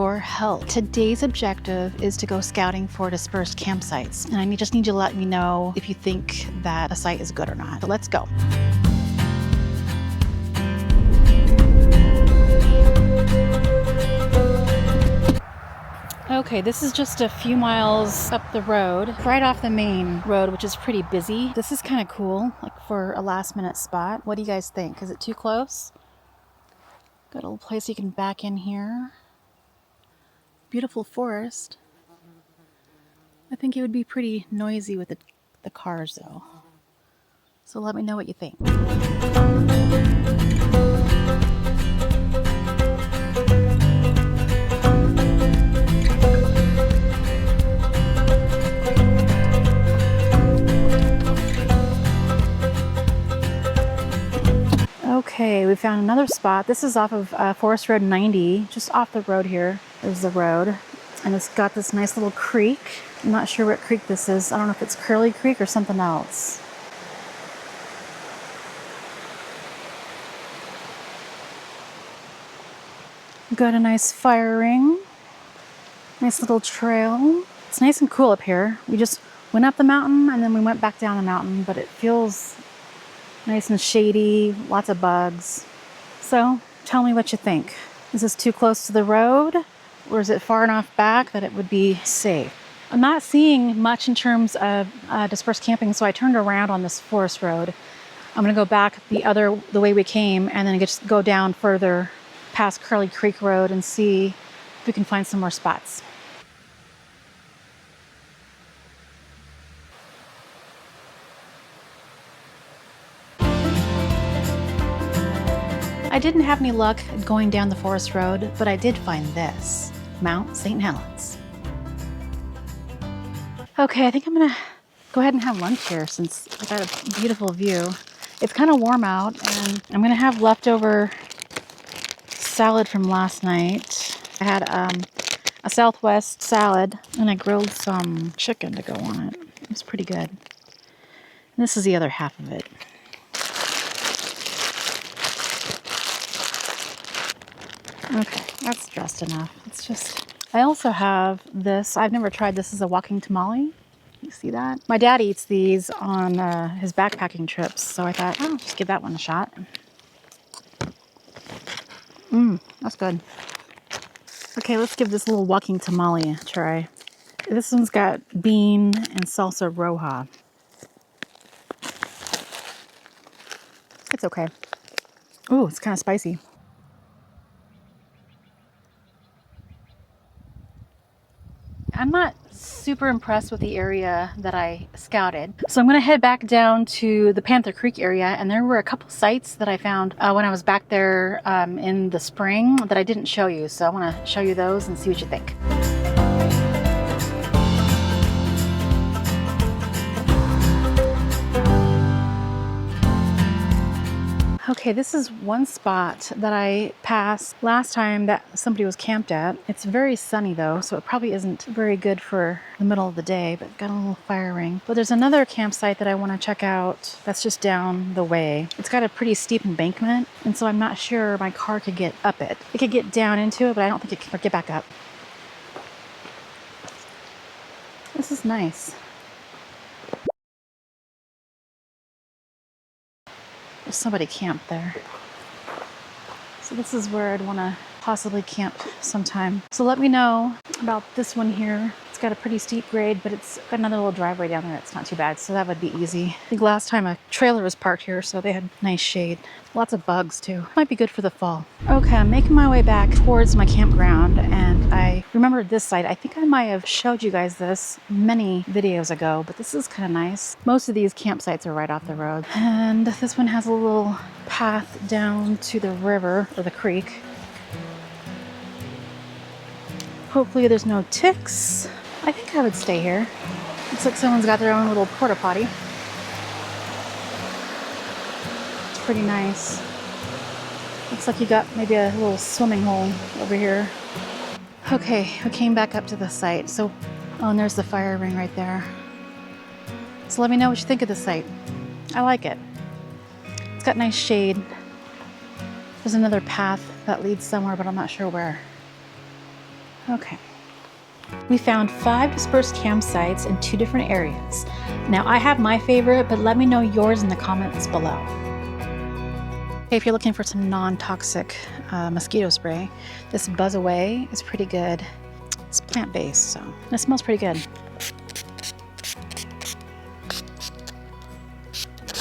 your help. Today's objective is to go scouting for dispersed campsites. And I just need you to let me know if you think that a site is good or not. So let's go. Okay, this is just a few miles up the road, right off the main road, which is pretty busy. This is kind of cool, like for a last minute spot. What do you guys think? Is it too close? Got a little place you can back in here. Beautiful forest. I think it would be pretty noisy with the cars though. So let me know what you think. Okay, we found another spot. This is off of Forest Road 90, just off the road here. There's the road, and it's got this nice little creek. I'm not sure what creek this is. I don't know if it's Curly Creek or something else. Got a nice fire ring. Nice little trail. It's nice and cool up here. We just went up the mountain and then we went back down the mountain, but it feels nice and shady, lots of bugs. So tell me what you think. Is this too close to the road, or is it far enough back that it would be safe? I'm not seeing much in terms of dispersed camping, so I turned around on this forest road. I'm gonna go back the way we came, and then just go down further past Curly Creek Road and see if we can find some more spots. I didn't have any luck going down the forest road, but I did find this, Mount St. Helens. Okay, I think I'm gonna go ahead and have lunch here since I got a beautiful view. It's kind of warm out, and I'm gonna have leftover salad from last night. I had a Southwest salad, and I grilled some chicken to go on it. It was pretty good. And this is the other half of it. Okay, that's just enough. It's just, I also have this. I've never tried this as a walking tamale. You see that? My dad eats these on his backpacking trips, so I thought, oh, just give that one a shot. That's good. Okay, let's give this little walking tamale a try. This one's got bean and salsa roja. It's okay. Ooh, it's kind of spicy. I'm not super impressed with the area that I scouted. So I'm gonna head back down to the Panther Creek area, and there were a couple sites that I found when I was back there in the spring that I didn't show you. So I wanna show you those and see what you think. Okay, this is one spot that I passed last time that somebody was camped at. It's very sunny though, so it probably isn't very good for the middle of the day, but got a little fire ring. But there's another campsite that I want to check out that's just down the way. It's got a pretty steep embankment, and so I'm not sure my car could get up it. It could get down into it, but I don't think it can get back up. This is nice. There's somebody camped there. So this is where I'd want to possibly camp sometime. So let me know about this one here. It's got a pretty steep grade, but it's got another little driveway down there. It's not too bad, so that would be easy. I think last time a trailer was parked here, so they had nice shade. Lots of bugs too. Might be good for the fall. Okay, I'm making my way back towards my campground, and I remembered this site. I think I might have showed you guys this many videos ago, but this is kind of nice. Most of these campsites are right off the road. And this one has a little path down to the river, or the creek. Hopefully there's no ticks. I think I would stay here. Looks like someone's got their own little porta potty. It's pretty nice. Looks like you got maybe a little swimming hole over here. Okay, we came back up to the site. So, oh, and there's the fire ring right there. So let me know what you think of the site. I like it. It's got nice shade. There's another path that leads somewhere, but I'm not sure where. Okay. We found 5 dispersed campsites in 2 different areas. Now I have my favorite, but let me know yours in the comments below. Okay, if you're looking for some non-toxic mosquito spray, this Buzz Away is pretty good. It's plant-based, so it smells pretty good.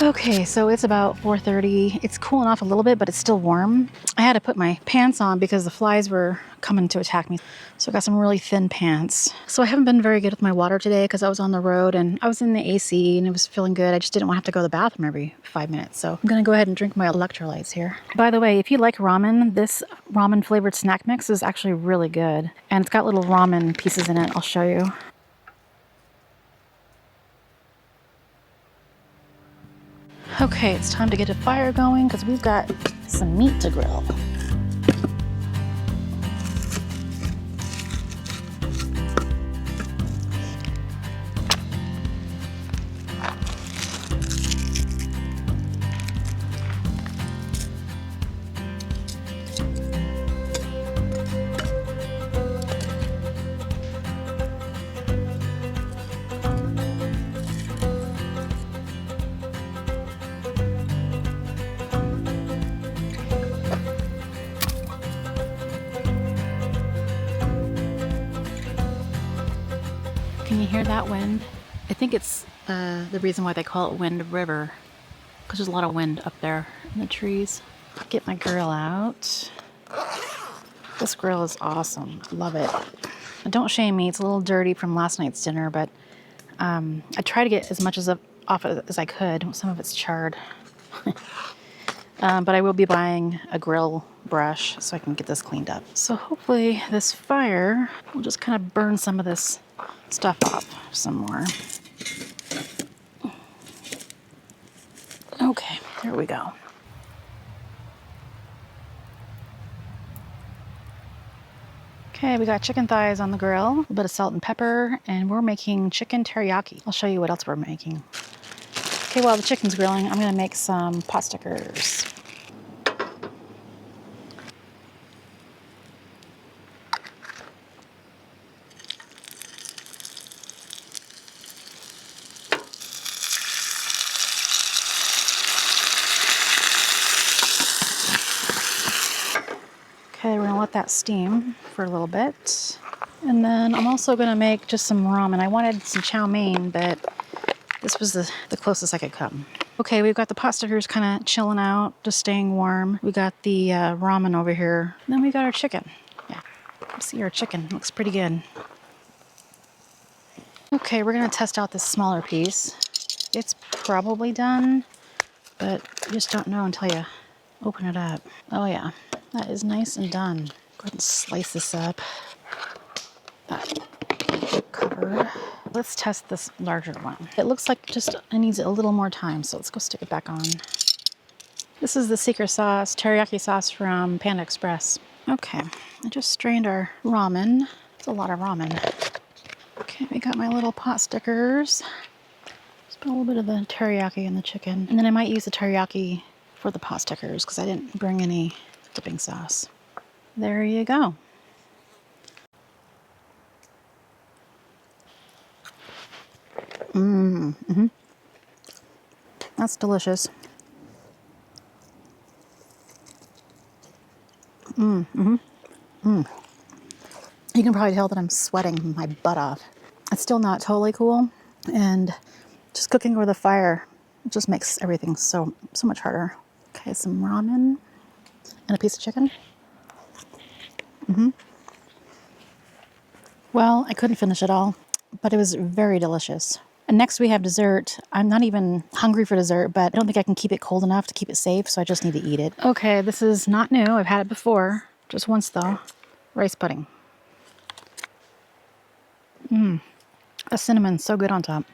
Okay, so it's about 4:30. It's cooling off a little bit, but it's still warm. I had to put my pants on because the flies were coming to attack me. So I got some really thin pants. So I haven't been very good with my water today because I was on the road and I was in the AC and it was feeling good. I just didn't want to have to go to the bathroom every 5 minutes. So I'm gonna go ahead and drink my electrolytes here. By the way, if you like ramen, this ramen flavored snack mix is actually really good. And it's got little ramen pieces in it. I'll show you. Okay, it's time to get a fire going because we've got some meat to grill. Can you hear that wind? I think it's the reason why they call it Wind River, because there's a lot of wind up there in the trees. Get my grill out. This grill is awesome. Love it. And don't shame me. It's a little dirty from last night's dinner, but I try to get as much off as I could. Some of it's charred. But I will be buying a grill brush so I can get this cleaned up. So hopefully this fire will just kind of burn some of this stuff off some more. Okay, here we go. Okay, we got chicken thighs on the grill, a little bit of salt and pepper, and we're making chicken teriyaki. I'll show you what else we're making. Okay, while the chicken's grilling, I'm gonna make some potstickers. Okay, we're gonna let that steam for a little bit. And then I'm also gonna make just some ramen. I wanted some chow mein, but this was the closest I could come. Okay, we've got the potstickers kind of chilling out, just staying warm. We got the ramen over here. And then we got our chicken. Yeah, see our chicken, looks pretty good. Okay, we're gonna test out this smaller piece. It's probably done, but you just don't know until you open it up. Oh yeah, that is nice and done. Go ahead and slice this up. Cover. Let's test this larger one. It looks like it needs a little more time, so let's go stick it back on. This is the secret sauce, teriyaki sauce from Panda Express. Okay, I just strained our ramen. It's a lot of ramen. Okay, we got my little pot stickers. Just put a little bit of the teriyaki in the chicken. And then I might use the teriyaki for the pot stickers because I didn't bring any dipping sauce. There you go. That's delicious. You can probably tell that I'm sweating my butt off. It's still not totally cool, and just cooking over the fire just makes everything so much harder. Okay, some ramen and a piece of chicken. Well, I couldn't finish it all, but it was very delicious. And next we have dessert. I'm not even hungry for dessert, but I don't think I can keep it cold enough to keep it safe, so I just need to eat it. Okay, this is not new. I've had it before, just once though. Rice pudding. The cinnamon's so good on top.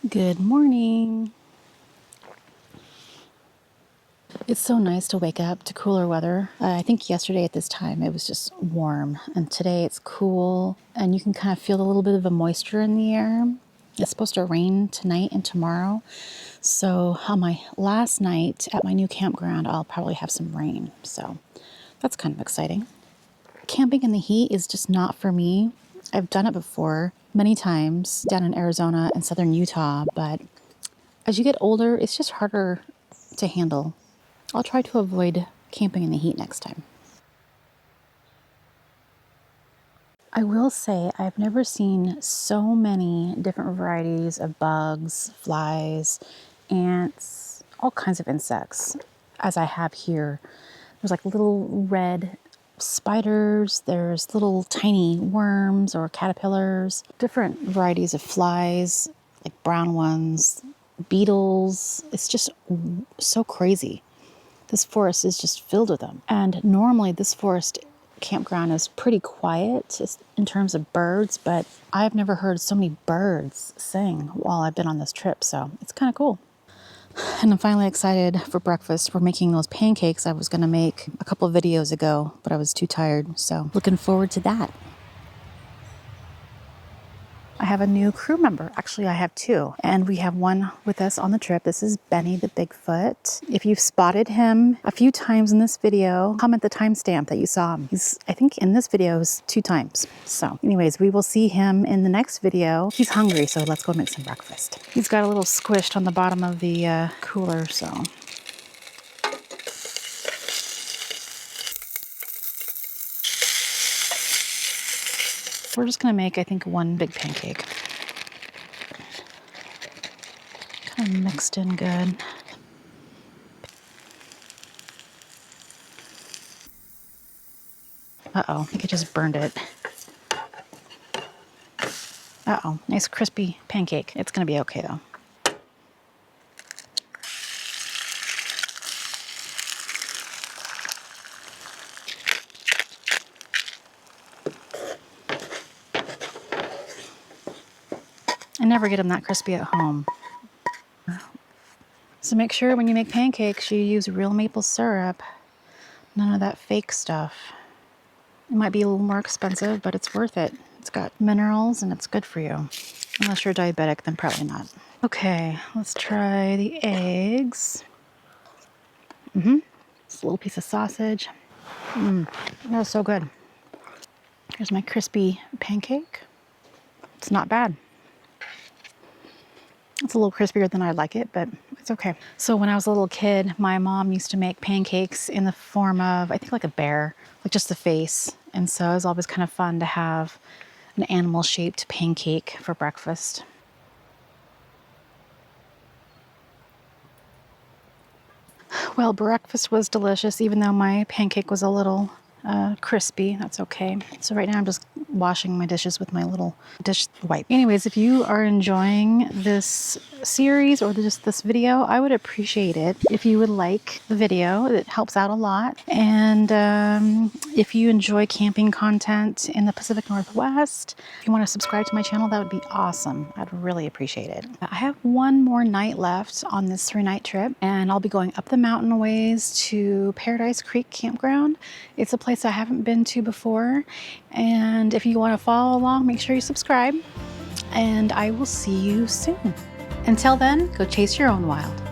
Good morning. It's so nice to wake up to cooler weather. I think yesterday at this time it was just warm, and today it's cool, and you can kind of feel a little bit of a moisture in the air. It's supposed to rain tonight and tomorrow. So on my last night at my new campground, I'll probably have some rain. So that's kind of exciting. Camping in the heat is just not for me. I've done it before many times down in Arizona and southern Utah, but as you get older, it's just harder to handle. I'll try to avoid camping in the heat next time. I will say I've never seen so many different varieties of bugs, flies, ants, all kinds of insects as I have here. There's like little red spiders, there's little tiny worms or caterpillars, different varieties of flies, like brown ones, beetles. It's just so crazy. This forest is just filled with them. And normally this forest campground is pretty quiet in terms of birds, but I've never heard so many birds sing while I've been on this trip, so it's kind of cool. And I'm finally excited for breakfast. We're making those pancakes I was going to make a couple of videos ago, but I was too tired, so looking forward to that. I have a new crew member. Actually, I have two, and we have one with us on the trip. This is Benny the Bigfoot. If you've spotted him a few times in this video, comment the timestamp that you saw him. He's, I think in this video is 2 times. So anyways, we will see him in the next video. He's hungry, so let's go make some breakfast. He's got a little squished on the bottom of the cooler, so. We're just gonna make, I think, one big pancake. Kind of mixed in good. Uh-oh, I think I just burned it. Uh-oh, nice crispy pancake. It's gonna be okay though. I never get them that crispy at home. So make sure when you make pancakes, you use real maple syrup. None of that fake stuff. It might be a little more expensive, but it's worth it. It's got minerals and it's good for you. Unless you're diabetic, then probably not. Okay, let's try the eggs. It's a little piece of sausage. That was so good. Here's my crispy pancake. It's not bad. It's a little crispier than I'd like it, but it's okay. So when I was a little kid, my mom used to make pancakes in the form of, I think like a bear, like just the face. And so it was always kind of fun to have an animal-shaped pancake for breakfast. Well, breakfast was delicious, even though my pancake was a little crispy. That's okay. So right now I'm just washing my dishes with my little dish wipe. Anyways, if you are enjoying this series or just this video, I would appreciate it if you would like the video. It helps out a lot. And if you enjoy camping content in the Pacific Northwest, if you want to subscribe to my channel, that would be awesome. I'd really appreciate it. I have one more night left on this 3-night trip, and I'll be going up the mountain a ways to Paradise Creek Campground. It's a place I haven't been to before, and if you want to follow along, make sure you subscribe, and I will see you soon. Until then, go chase your own wild.